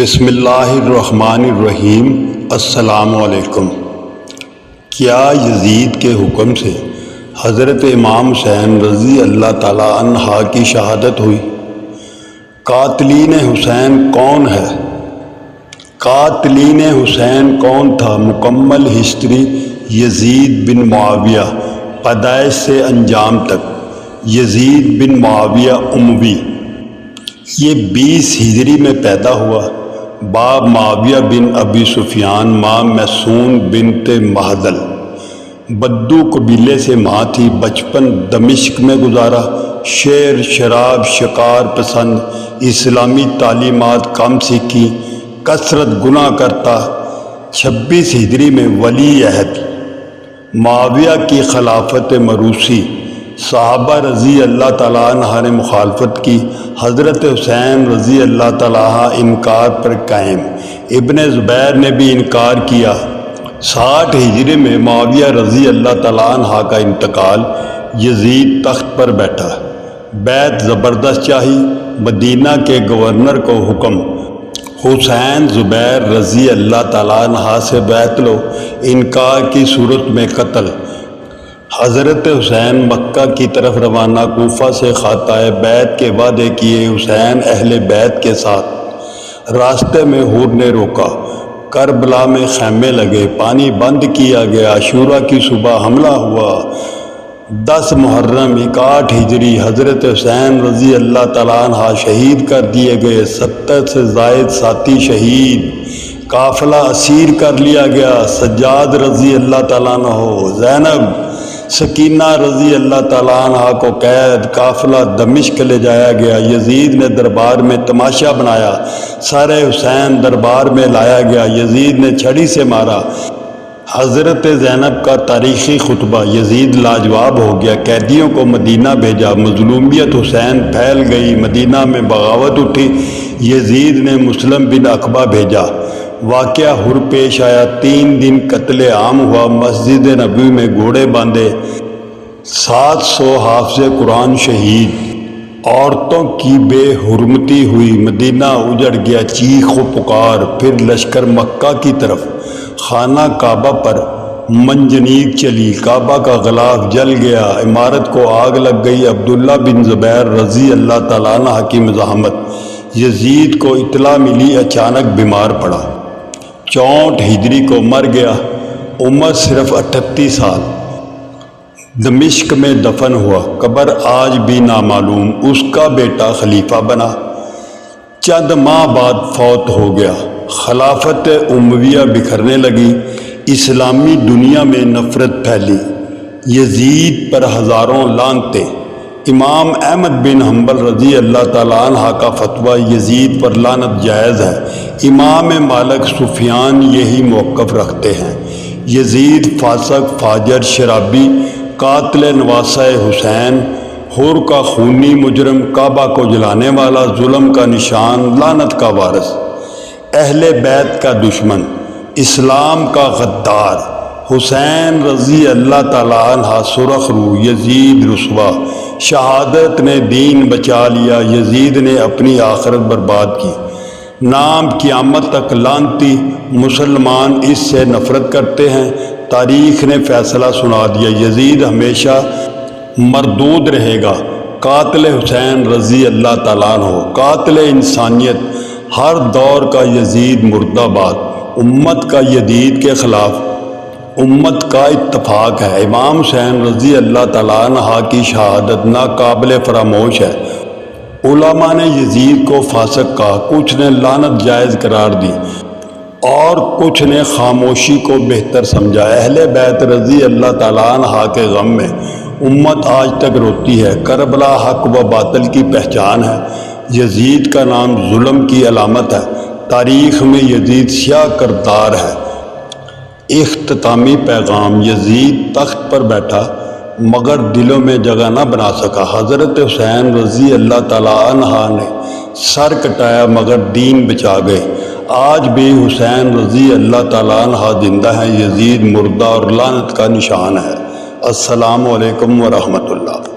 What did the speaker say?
بسم اللہ الرحمن الرحیم۔ السلام علیکم۔ کیا یزید کے حکم سے حضرت امام حسین رضی اللہ تعالیٰ عنہ کی شہادت ہوئی؟ قاتلین حسین کون ہے؟ قاتلین حسین کون تھا؟ مکمل ہسٹری یزید بن معاویہ، پیدائش سے انجام تک۔ یزید بن معاویہ اموی، یہ 20 ہجری میں پیدا ہوا۔ باپ معاویہ بن ابی سفیان، ماں محسون بنت محدل، بدو قبیلے سے ماں تھی۔ بچپن دمشق میں گزارا۔ شعر، شراب، شکار پسند، اسلامی تعلیمات کم سیکھی، کثرت گناہ کرتا۔ 26 ہجری میں ولی عہد معاویہ کی خلافت مروسی، صحابہ رضی اللہ تعالیٰ عنہ نے مخالفت کی۔ حضرت حسین رضی اللہ تعالیٰ عنہ انکار پر قائم۔ ابن زبیر نے بھی انکار کیا۔ 60 ہجری میں معاویہ رضی اللہ تعالیٰ عنہ کا انتقال۔ یزید تخت پر بیٹھا، بیعت زبردست چاہی۔ مدینہ کے گورنر کو حکم، حسین زبیر رضی اللہ تعالیٰ عنہ سے بیعت لو، انکار کی صورت میں قتل۔ حضرت حسین مکہ کی طرف روانہ، کوفہ سے خطۂ بیعت کے وعدے کیے۔ حسین اہل بیعت کے ساتھ راستے میں حور نے روکا۔ کربلا میں خیمے لگے، پانی بند کیا گیا۔ عاشوراء کی صبح حملہ ہوا۔ 10 محرم 61 ہجری حضرت حسین رضی اللہ تعالیٰ عنہ شہید کر دیے گئے۔ 70 سے زائد ساتھی شہید۔ قافلہ اسیر کر لیا گیا۔ سجاد رضی اللہ تعالیٰ عنہ، زینب، سکینہ رضی اللہ تعالیٰ عنہ کو قید۔ قافلہ دمشق لے جایا گیا۔ یزید نے دربار میں تماشا بنایا۔ سر حسین دربار میں لایا گیا۔ یزید نے چھڑی سے مارا۔ حضرت زینب کا تاریخی خطبہ۔ یزید لاجواب ہو گیا، قیدیوں کو مدینہ بھیجا۔ مظلومیت حسین پھیل گئی، مدینہ میں بغاوت اٹھی۔ یزید نے مسلم بن عقبہ بھیجا۔ واقعہ ہر پیش آیا۔ 3 دن قتل عام ہوا۔ مسجد نبوی میں گھوڑے باندھے۔ 700 حافظ قرآن شہید۔ عورتوں کی بے حرمتی ہوئی۔ مدینہ اجڑ گیا، چیخ و پکار۔ پھر لشکر مکہ کی طرف۔ خانہ کعبہ پر منجنیق چلی، کعبہ کا غلاف جل گیا، عمارت کو آگ لگ گئی۔ عبداللہ بن زبیر رضی اللہ تعالیٰ عنہ کی مزاحمت۔ یزید کو اطلاع ملی، اچانک بیمار پڑا۔ 64 ہجری کو مر گیا، عمر صرف 38 سال۔ دمشق میں دفن ہوا، قبر آج بھی نامعلوم۔ اس کا بیٹا خلیفہ بنا، چند ماہ بعد فوت ہو گیا۔ خلافت امویہ بکھرنے لگی، اسلامی دنیا میں نفرت پھیلی۔ یزید پر ہزاروں لعنتیں۔ امام احمد بن حنبل رضی اللہ تعالیٰ عنہ کا فتویٰ، یزید پر لعنت جائز ہے۔ امام مالک، سفیان یہی موقف رکھتے ہیں۔ یزید فاسق، فاجر، شرابی، قاتل نواسہ حسین، حور کا خونی مجرم، کعبہ کو جلانے والا، ظلم کا نشان، لعنت کا وارث، اہل بیت کا دشمن، اسلام کا غدار۔ حسین رضی اللہ تعالیٰ عنہ سرخ رو، یزید رسوا۔ شہادت نے دین بچا لیا، یزید نے اپنی آخرت برباد کی۔ نام قیامت تک لعنتی، مسلمان اس سے نفرت کرتے ہیں۔ تاریخ نے فیصلہ سنا دیا، یزید ہمیشہ مردود رہے گا۔ قاتل حسین رضی اللہ تعالیٰ عنہ، قاتل انسانیت، ہر دور کا یزید مرد آباد۔ امت کا یزید کے خلاف امت کا اتفاق ہے۔ امام حسین رضی اللہ تعالیٰ عنہ کی شہادت ناقابل فراموش ہے۔ علماء نے یزید کو فاسق کہا، کچھ نے لعنت جائز قرار دی اور کچھ نے خاموشی کو بہتر سمجھا۔ اہل بیت رضی اللہ تعالیٰ عنہ کے غم میں امت آج تک روتی ہے۔ کربلا حق و باطل کی پہچان ہے۔ یزید کا نام ظلم کی علامت ہے۔ تاریخ میں یزید سیاہ کردار ہے۔ اختتامی پیغام۔ یزید تخت پر بیٹھا مگر دلوں میں جگہ نہ بنا سکا۔ حضرت حسین رضی اللہ تعالیٰ عنہ نے سر کٹایا مگر دین بچا گئے۔ آج بھی حسین رضی اللہ تعالیٰ عنہ زندہ ہیں، یزید مردہ اور لعنت کا نشان ہے۔ السلام علیکم ورحمۃ اللہ۔